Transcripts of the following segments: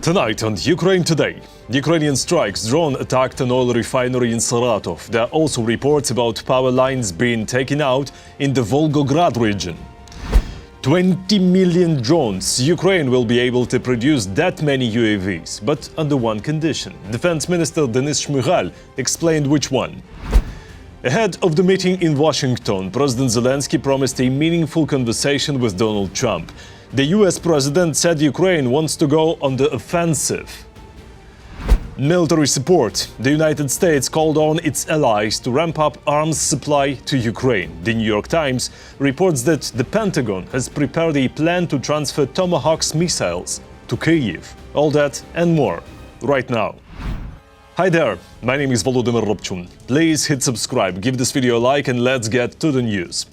Tonight on Ukraine Today, Ukrainian strikes drone attacked an oil refinery in Saratov. There are also reports about power lines being taken out in the Volgograd region. 20 million drones. Ukraine will be able to produce that many UAVs, but under one condition. Defense Minister Denys Shmyhal explained which one. Ahead of the meeting in Washington, President Zelensky promised a meaningful conversation with Donald Trump. The US president said Ukraine wants to go on the offensive. Military support. The United States called on its allies to ramp up arms supply to Ukraine. The New York Times reports that the Pentagon has prepared a plan to transfer Tomahawk missiles to Kyiv. All that and more right now. Hi there, my name is Volodymyr Robchun. Please hit subscribe, give this video a like, and let's get to the news.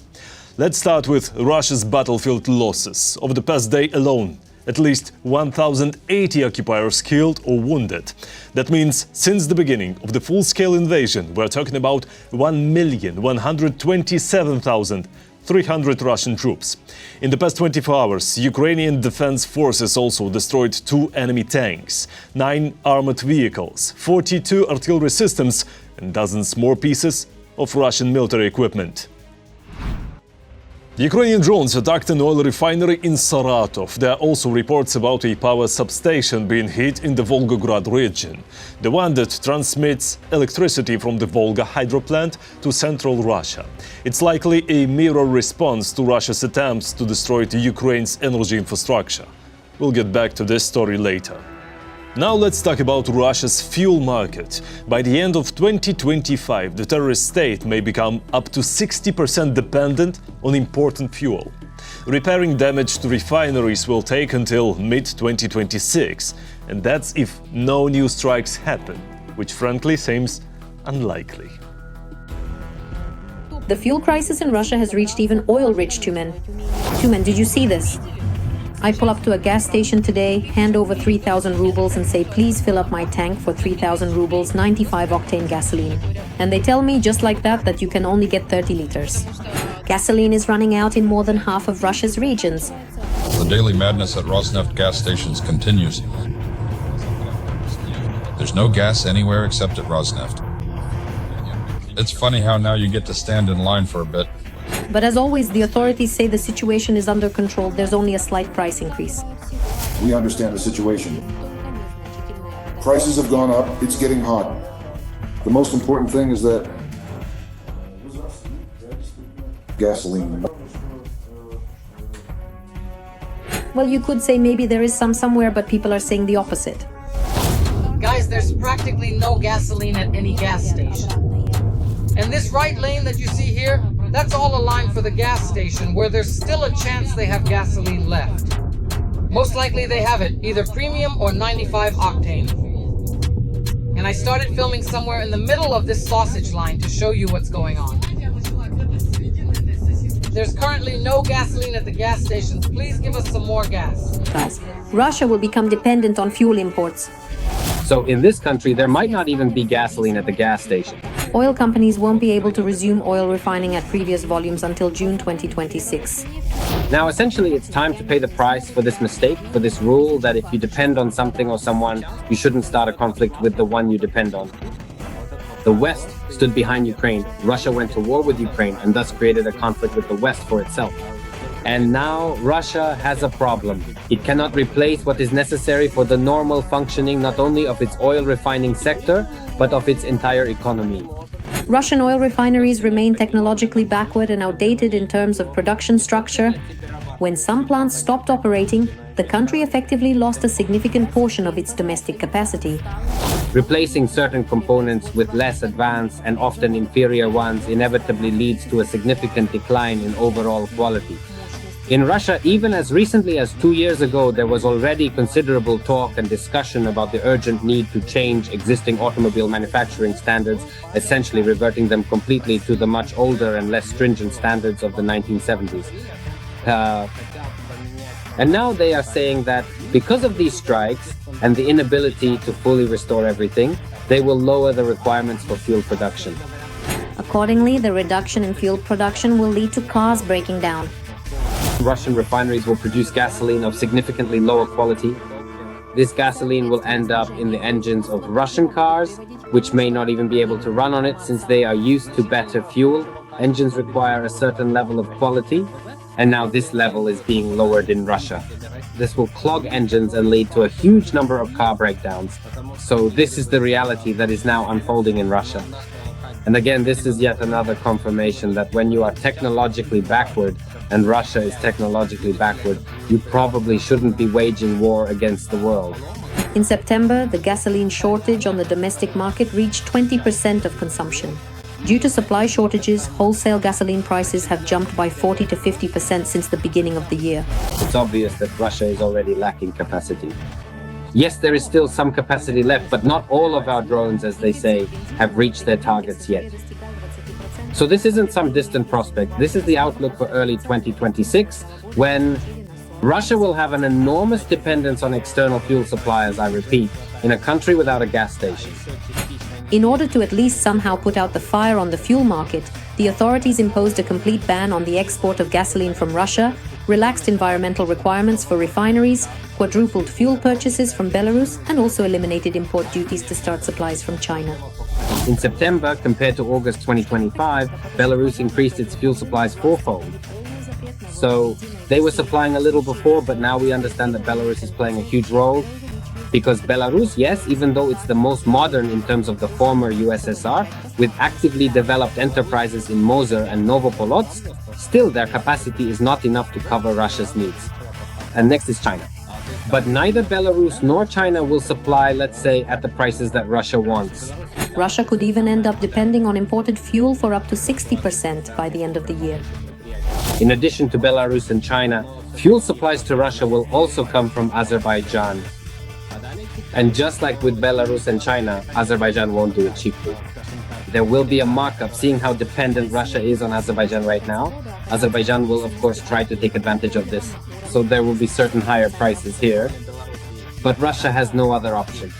Let's start with Russia's battlefield losses. Over the past day alone, at least 1,080 occupiers killed or wounded. That means since the beginning of the full-scale invasion, we're talking about 1,127,300 Russian troops. In the past 24 hours, Ukrainian defense forces also destroyed 2 enemy tanks, 9 armored vehicles, 42 artillery systems, and dozens more pieces of Russian military equipment. Ukrainian drones attacked an oil refinery in Saratov. There are also reports about a power substation being hit in the Volgograd region, the one that transmits electricity from the Volga hydro plant to central Russia. It's likely a mirror response to Russia's attempts to destroy Ukraine's energy infrastructure. We'll get back to this story later. Now let's talk about Russia's fuel market. By the end of 2025, the terrorist state may become up to 60% dependent on imported fuel. Repairing damage to refineries will take until mid-2026, and that's if no new strikes happen, which frankly seems unlikely. The fuel crisis in Russia has reached even oil-rich Tumen. Tumen, did you see this? I pull up to a gas station today, hand over 3,000 rubles and say, please fill up my tank for 3,000 rubles, 95-octane gasoline. And they tell me, just like that, that you can only get 30 liters. Gasoline is running out in more than half of Russia's regions. The daily madness at Rosneft gas stations continues. There's no gas anywhere except at Rosneft. It's funny how now you get to stand in line for a bit. But as always, the authorities say the situation is under control. There's only a slight price increase. We understand the situation. Prices have gone up. It's getting hot. The most important thing is that gasoline. Well, you could say maybe there is some somewhere, but people are saying the opposite. Guys, there's practically no gasoline at any gas station. And this right lane that you see here, that's all a line for the gas station where there's still a chance they have gasoline left. Most likely they have it, either premium or 95 octane. And I started filming somewhere in the middle of this sausage line to show you what's going on. There's currently no gasoline at the gas stations. Please give us some more gas. Guys, Russia will become dependent on fuel imports. So in this country, there might not even be gasoline at the gas station. Oil companies won't be able to resume oil refining at previous volumes until June 2026. Now, essentially, it's time to pay the price for this mistake, for this rule that if you depend on something or someone, you shouldn't start a conflict with the one you depend on. The West stood behind Ukraine. Russia went to war with Ukraine and thus created a conflict with the West for itself. And now Russia has a problem. It cannot replace what is necessary for the normal functioning not only of its oil refining sector, but of its entire economy. Russian oil refineries remain technologically backward and outdated in terms of production structure. When some plants stopped operating, the country effectively lost a significant portion of its domestic capacity. Replacing certain components with less advanced and often inferior ones inevitably leads to a significant decline in overall quality. In Russia, even as recently as 2 years ago, there was already considerable talk and discussion about the urgent need to change existing automobile manufacturing standards, essentially reverting them completely to the much older and less stringent standards of the 1970s. And now they are saying that because of these strikes and the inability to fully restore everything, they will lower the requirements for fuel production. Accordingly, the reduction in fuel production will lead to cars breaking down. Russian refineries will produce gasoline of significantly lower quality. this gasoline will end up in the engines of Russian cars, which may not even be able to run on it since they are used to better fuel. Engines require a certain level of quality, and now this level is being lowered in Russia. This will clog engines and lead to a huge number of car breakdowns. So this is the reality that is now unfolding in Russia. And again, this is yet another confirmation that when you are technologically backward, and Russia is technologically backward, you probably shouldn't be waging war against the world. In September, the gasoline shortage on the domestic market reached 20% of consumption. Due to supply shortages, wholesale gasoline prices have jumped by 40 to 50% since the beginning of the year. It's obvious that Russia is already lacking capacity. Yes, there is still some capacity left, but not all of our drones, as they say, have reached their targets yet. So this isn't some distant prospect. This is the outlook for early 2026, when Russia will have an enormous dependence on external fuel suppliers, I repeat, in a country without a gas station. In order to at least somehow put out the fire on the fuel market, the authorities imposed a complete ban on the export of gasoline from Russia, relaxed environmental requirements for refineries, quadrupled fuel purchases from Belarus, and also eliminated import duties to start supplies from China. In September, compared to August 2025, Belarus increased its fuel supplies fourfold. So they were supplying a little before, but now we understand that Belarus is playing a huge role. Because Belarus, yes, even though it's the most modern in terms of the former USSR, with actively developed enterprises in Mosul and Novopolotsk, still their capacity is not enough to cover Russia's needs. And next is China. But neither Belarus nor China will supply, let's say, at the prices that Russia wants. Russia could even end up depending on imported fuel for up to 60% by the end of the year. In addition to Belarus and China, fuel supplies to Russia will also come from Azerbaijan. And just like with Belarus and China, Azerbaijan won't do it cheaply. There will be a markup, seeing how dependent Russia is on Azerbaijan right now. Azerbaijan will, of course, try to take advantage of this. So there will be certain higher prices here. But Russia has no other option.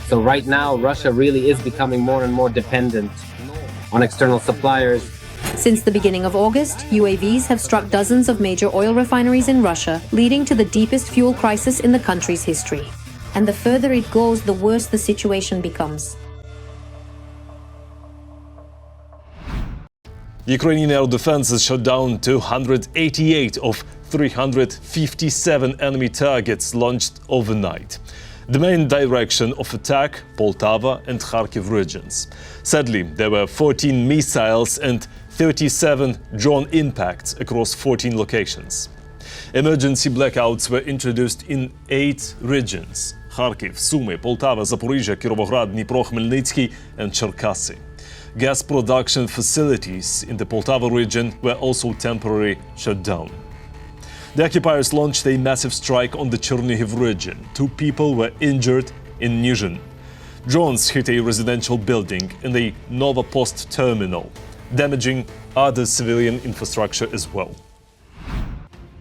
So right now, Russia really is becoming more and more dependent on external suppliers. Since the beginning of August, UAVs have struck dozens of major oil refineries in Russia, leading to the deepest fuel crisis in the country's history. And the further it goes, the worse the situation becomes. Ukrainian air defenses shot down 288 of 357 enemy targets launched overnight. The main direction of attack, Poltava and Kharkiv regions. Sadly, there were 14 missiles and 37 drone impacts across 14 locations. Emergency blackouts were introduced in 8 regions: Kharkiv, Sumy, Poltava, Zaporizhia, Kirovograd, Dnipro, Khmelnytsky and Cherkasy. Gas production facilities in the Poltava region were also temporarily shut down. The occupiers launched a massive strike on the Chernihiv region. 2 people were injured in Nizhyn. Drones hit a residential building in the Nova Post terminal, damaging other civilian infrastructure as well.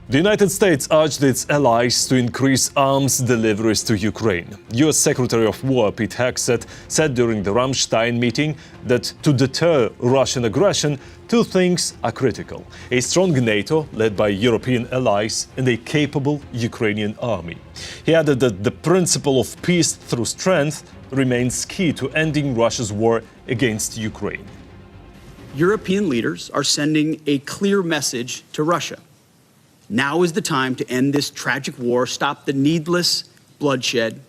The United States urged its allies to increase arms deliveries to Ukraine. US Secretary of War Pete Hegseth said during the Ramstein meeting that to deter Russian aggression, 2 things are critical: a strong NATO led by European allies and a capable Ukrainian army. He added that the principle of peace through strength remains key to ending Russia's war against Ukraine. European leaders are sending a clear message to Russia. Now is the time to end this tragic war, stop the needless bloodshed,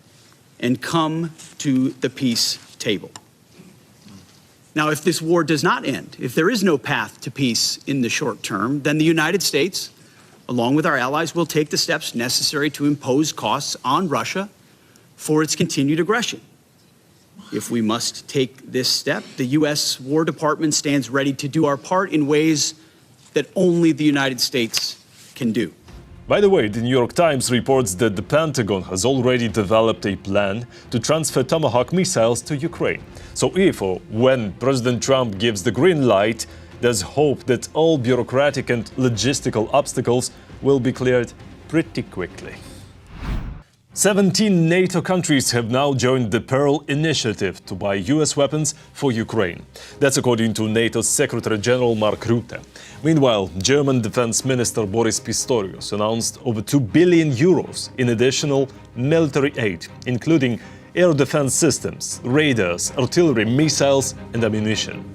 and come to the peace table. Now, if this war does not end, if there is no path to peace in the short term, then the United States, along with our allies, will take the steps necessary to impose costs on Russia for its continued aggression. If we must take this step, the U.S. War Department stands ready to do our part in ways that only the United States can do. By the way, the New York Times reports that the Pentagon has already developed a plan to transfer Tomahawk missiles to Ukraine. So if or when President Trump gives the green light, there's hope that all bureaucratic and logistical obstacles will be cleared pretty quickly. 17 NATO countries have now joined the Pearl Initiative to buy US weapons for Ukraine. That's according to NATO's Secretary General Mark Rutte. Meanwhile, German Defense Minister Boris Pistorius announced over 2 billion euros in additional military aid, including air defense systems, radars, artillery, missiles and ammunition.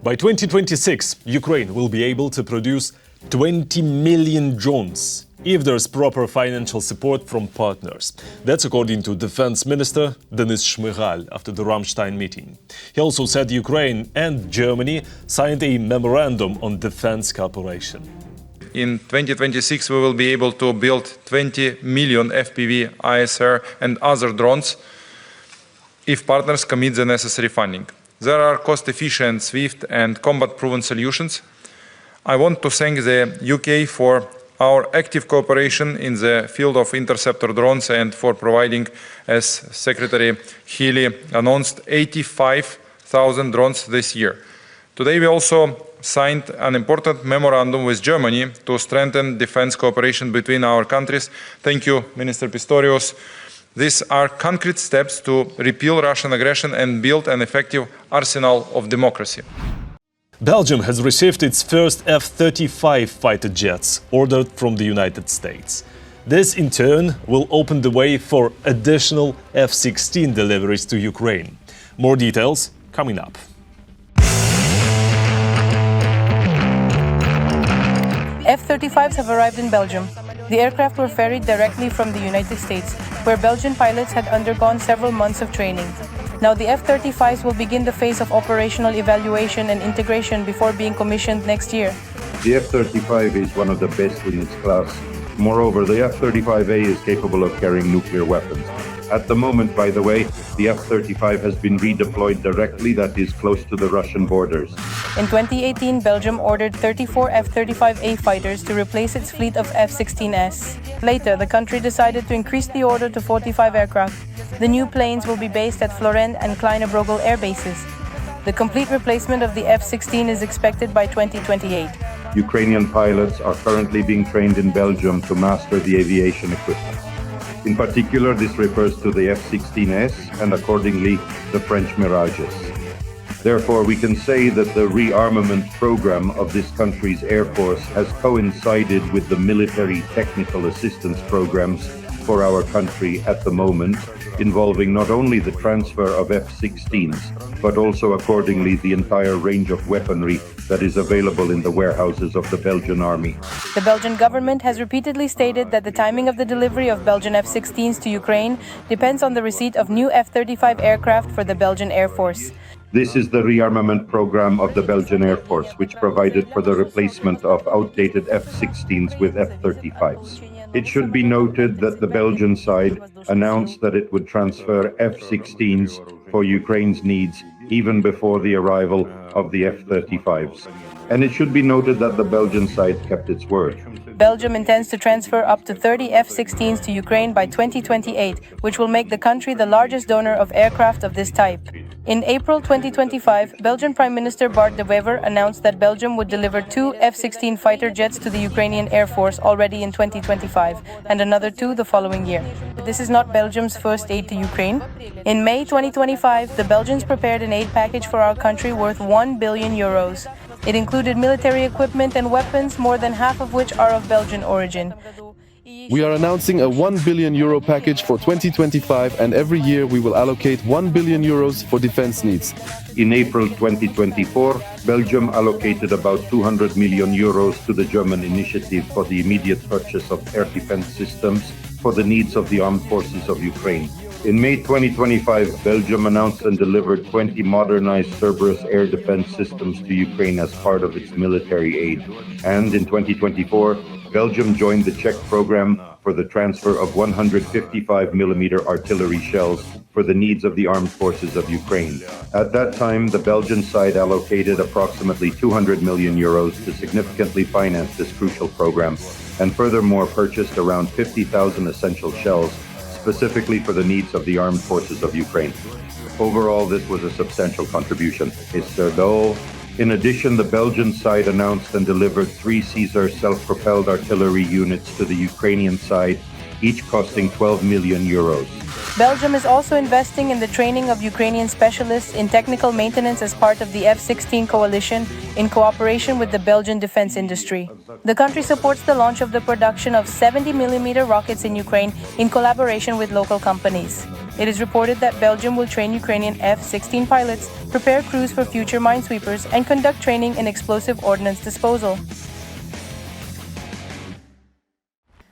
By 2026, Ukraine will be able to produce 20 million drones if there's proper financial support from partners. That's according to Defense Minister Denys Shmyhal after the Ramstein meeting. He also said Ukraine and Germany signed a memorandum on defense cooperation. In 2026, we will be able to build 20 million FPV, ISR and other drones if partners commit the necessary funding. There are cost-efficient, swift and combat-proven solutions. I want to thank the UK for our active cooperation in the field of interceptor drones and for providing, as Secretary Healy announced, 85,000 drones this year. Today we also signed an important memorandum with Germany to strengthen defense cooperation between our countries. Thank you, Minister Pistorius. These are concrete steps to repeal Russian aggression and build an effective arsenal of democracy. Belgium has received its first F-35 fighter jets ordered from the United States. This, in turn, will open the way for additional F-16 deliveries to Ukraine. More details coming up. F-35s have arrived in Belgium. The aircraft were ferried directly from the United States, where Belgian pilots had undergone several months of training. Now the F-35s will begin the phase of operational evaluation and integration before being commissioned next year. The F-35 is one of the best in its class. Moreover, the F-35A is capable of carrying nuclear weapons. At the moment, by the way, the F-35 has been redeployed directly, that is, close to the Russian borders. In 2018, Belgium ordered 34 F-35A fighters to replace its fleet of F-16s. Later, the country decided to increase the order to 45 aircraft. The new planes will be based at Florent and Kleine-Brogel air bases. The complete replacement of the F-16 is expected by 2028. Ukrainian pilots are currently being trained in Belgium to master the aviation equipment. In particular, this refers to the F-16S and accordingly the French Mirages. Therefore, we can say that the rearmament program of this country's Air Force has coincided with the military technical assistance programs for our country at the moment, involving not only the transfer of F-16s, but also accordingly the entire range of weaponry that is available in the warehouses of the Belgian army. The Belgian government has repeatedly stated that the timing of the delivery of Belgian F-16s to Ukraine depends on the receipt of new F-35 aircraft for the Belgian Air Force. This is the rearmament program of the Belgian Air Force, which provided for the replacement of outdated F-16s with F-35s. It should be noted that the Belgian side announced that it would transfer F-16s for Ukraine's needs even before the arrival of the F-35s. And it should be noted that the Belgian side kept its word. Belgium intends to transfer up to 30 F-16s to Ukraine by 2028, which will make the country the largest donor of aircraft of this type. In April 2025, Belgian Prime Minister Bart De Wever announced that Belgium would deliver 2 F-16 fighter jets to the Ukrainian Air Force already in 2025, and another 2 the following year. This is not Belgium's first aid to Ukraine. In May 2025, the Belgians prepared an aid package for our country worth 1 billion euros. It included military equipment and weapons, more than half of which are of Belgian origin. We are announcing a 1 billion euro package for 2025, and every year we will allocate 1 billion euros for defense needs. In April 2024, Belgium allocated about 200 million euros to the German initiative for the immediate purchase of air defense systems for the needs of the armed forces of Ukraine. In May 2025, Belgium announced and delivered 20 modernized Cerberus air defense systems to Ukraine as part of its military aid. And in 2024, Belgium joined the Czech program for the transfer of 155mm artillery shells for the needs of the armed forces of Ukraine. At that time, the Belgian side allocated approximately 200 million euros to significantly finance this crucial program, and furthermore purchased around 50,000 essential shells specifically for the needs of the armed forces of Ukraine. Overall, this was a substantial contribution. Mr. Dole, In addition, the Belgian side announced and delivered 3 Caesar self-propelled artillery units to the Ukrainian side, each costing 12 million euros. Belgium is also investing in the training of Ukrainian specialists in technical maintenance as part of the F-16 coalition in cooperation with the Belgian defense industry. The country supports the launch of the production of 70mm rockets in Ukraine in collaboration with local companies. It is reported that Belgium will train Ukrainian F-16 pilots, prepare crews for future minesweepers, and conduct training in explosive ordnance disposal.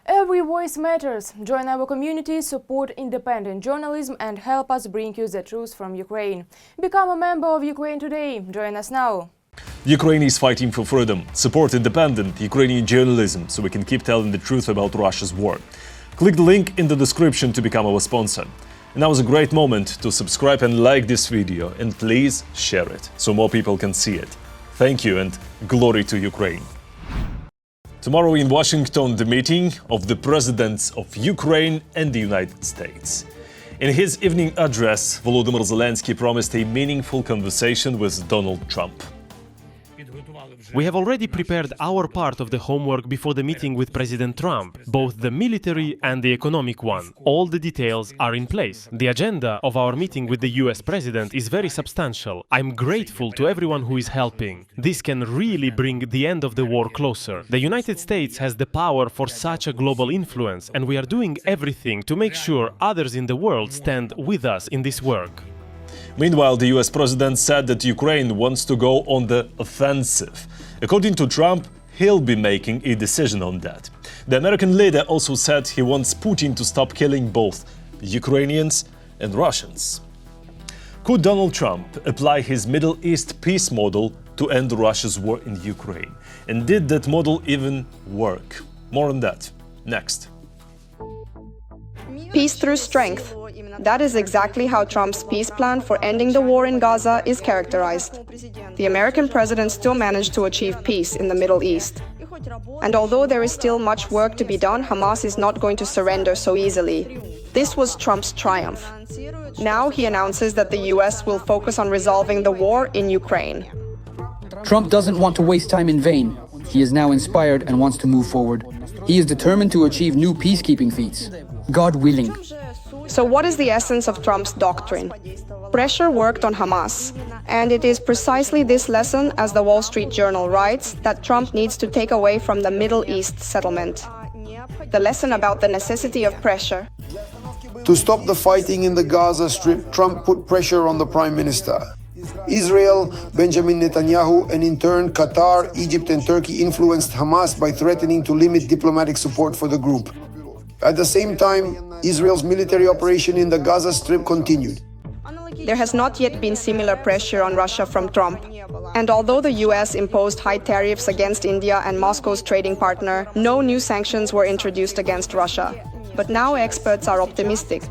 Every voice matters. Join our community, support independent journalism, and help us bring you the truth from Ukraine. Become a member of Ukraine Today. Join us now. Ukraine is fighting for freedom. Support independent Ukrainian journalism so we can keep telling the truth about Russia's war. Click the link in the description to become our sponsor. And now is a great moment to subscribe and like this video, and please share it so more people can see it. Thank you, and glory to Ukraine. Tomorrow in Washington, the meeting of the presidents of Ukraine and the United States. In his evening address, Volodymyr Zelensky promised a meaningful conversation with Donald Trump. We have already prepared our part of the homework before the meeting with President Trump, both the military and the economic one. All the details are in place. The agenda of our meeting with the US President is very substantial. I'm grateful to everyone who is helping. This can really bring the end of the war closer. The United States has the power for such a global influence, and we are doing everything to make sure others in the world stand with us in this work. Meanwhile, the US president said that Ukraine wants to go on the offensive. According to Trump, he'll be making a decision on that. The American leader also said he wants Putin to stop killing both Ukrainians and Russians. Could Donald Trump apply his Middle East peace model to end Russia's war in Ukraine? And did that model even work? More on that next. Peace through strength. That is exactly how Trump's peace plan for ending the war in Gaza is characterized. The American president still managed to achieve peace in the Middle East. And although there is still much work to be done, Hamas is not going to surrender so easily. This was Trump's triumph. Now he announces that the US will focus on resolving the war in Ukraine. Trump doesn't want to waste time in vain. He is now inspired and wants to move forward. He is determined to achieve new peacekeeping feats, God willing. So what is the essence of Trump's doctrine? Pressure worked on Hamas. And it is precisely this lesson, as the Wall Street Journal writes, that Trump needs to take away from the Middle East settlement. The lesson about the necessity of pressure. To stop the fighting in the Gaza Strip, Trump put pressure on the Prime Minister. Israel, Benjamin Netanyahu, and in turn Qatar, Egypt and Turkey influenced Hamas by threatening to limit diplomatic support for the group. At the same time, Israel's military operation in the Gaza Strip continued. There has not yet been similar pressure on Russia from Trump. And although the US imposed high tariffs against India and Moscow's trading partner, no new sanctions were introduced against Russia. But now experts are optimistic.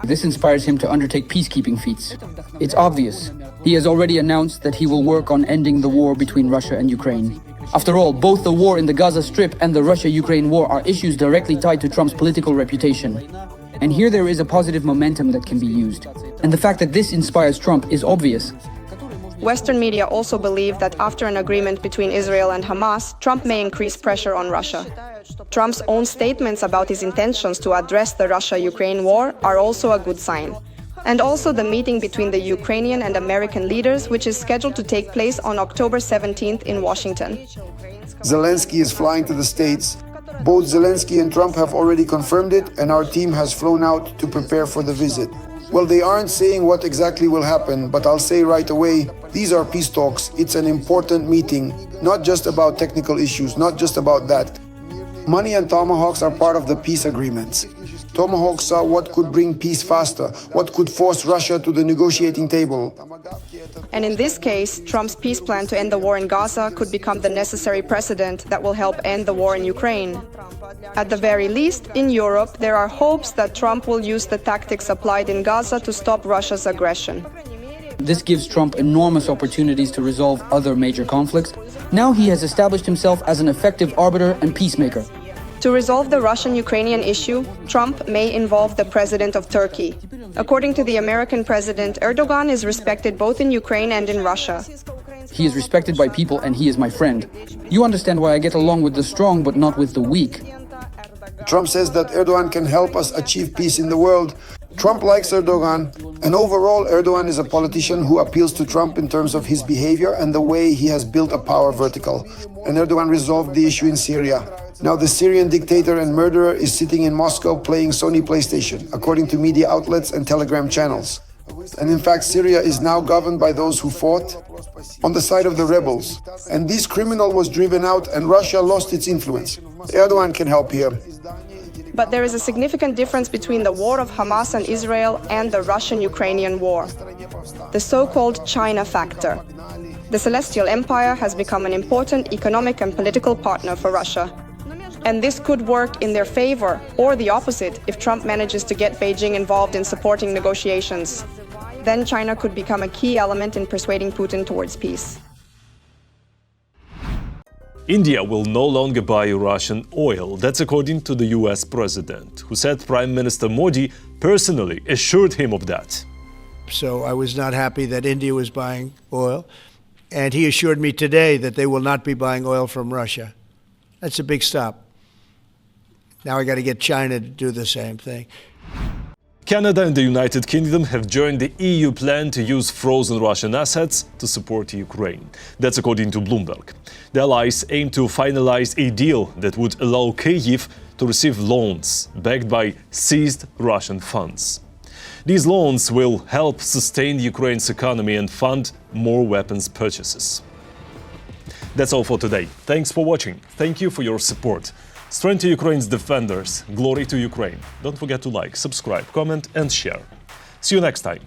This inspires him to undertake peacekeeping feats. It's obvious. He has already announced that he will work on ending the war between Russia and Ukraine. After all, both the war in the Gaza Strip and the Russia-Ukraine war are issues directly tied to Trump's political reputation. And here there is a positive momentum that can be used. And the fact that this inspires Trump is obvious. Western media also believe that after an agreement between Israel and Hamas, Trump may increase pressure on Russia. Trump's own statements about his intentions to address the Russia-Ukraine war are also a good sign. And also the meeting between the Ukrainian and American leaders, which is scheduled to take place on October 17th in Washington. Zelensky is flying to the States. Both Zelensky and Trump have already confirmed it, and our team has flown out to prepare for the visit. Well, they aren't saying what exactly will happen, but I'll say right away, these are peace talks. It's an important meeting, not just about technical issues, not just about that. Money and Tomahawks are part of the peace agreements. Tomahawks are what could bring peace faster, what could force Russia to the negotiating table. And in this case, Trump's peace plan to end the war in Gaza could become the necessary precedent that will help end the war in Ukraine. At the very least, in Europe, there are hopes that Trump will use the tactics applied in Gaza to stop Russia's aggression. This gives Trump enormous opportunities to resolve other major conflicts. Now he has established himself as an effective arbiter and peacemaker. To resolve the Russian-Ukrainian issue, Trump may involve the president of Turkey. According to the American president, Erdogan is respected both in Ukraine and in Russia. He is respected by people and he is my friend. You understand why I get along with the strong but not with the weak. Trump says that Erdogan can help us achieve peace in the world. Trump likes Erdogan, and overall Erdogan is a politician who appeals to Trump in terms of his behavior and the way he has built a power vertical. And Erdogan resolved the issue in Syria. Now the Syrian dictator and murderer is sitting in Moscow playing Sony PlayStation, according to media outlets and Telegram channels. And in fact, Syria is now governed by those who fought on the side of the rebels. And this criminal was driven out and Russia lost its influence. Erdogan can help here. But there is a significant difference between the war of Hamas and Israel and the Russian-Ukrainian war. The so-called China factor. The Celestial Empire has become an important economic and political partner for Russia. And this could work in their favor, or the opposite, if Trump manages to get Beijing involved in supporting negotiations. Then China could become a key element in persuading Putin towards peace. India will no longer buy Russian oil. That's according to the US president, who said Prime Minister Modi personally assured him of that. So I was not happy that India was buying oil. And he assured me today that they will not be buying oil from Russia. That's a big stop. Now I got to get China to do the same thing. Canada and the United Kingdom have joined the EU plan to use frozen Russian assets to support Ukraine. That's according to Bloomberg. The allies aim to finalize a deal that would allow Kyiv to receive loans backed by seized Russian funds. These loans will help sustain Ukraine's economy and fund more weapons purchases. That's all for today. Thanks for watching. Thank you for your support. Strength to Ukraine's defenders. Glory to Ukraine. Don't forget to like, subscribe, comment and share. See you next time.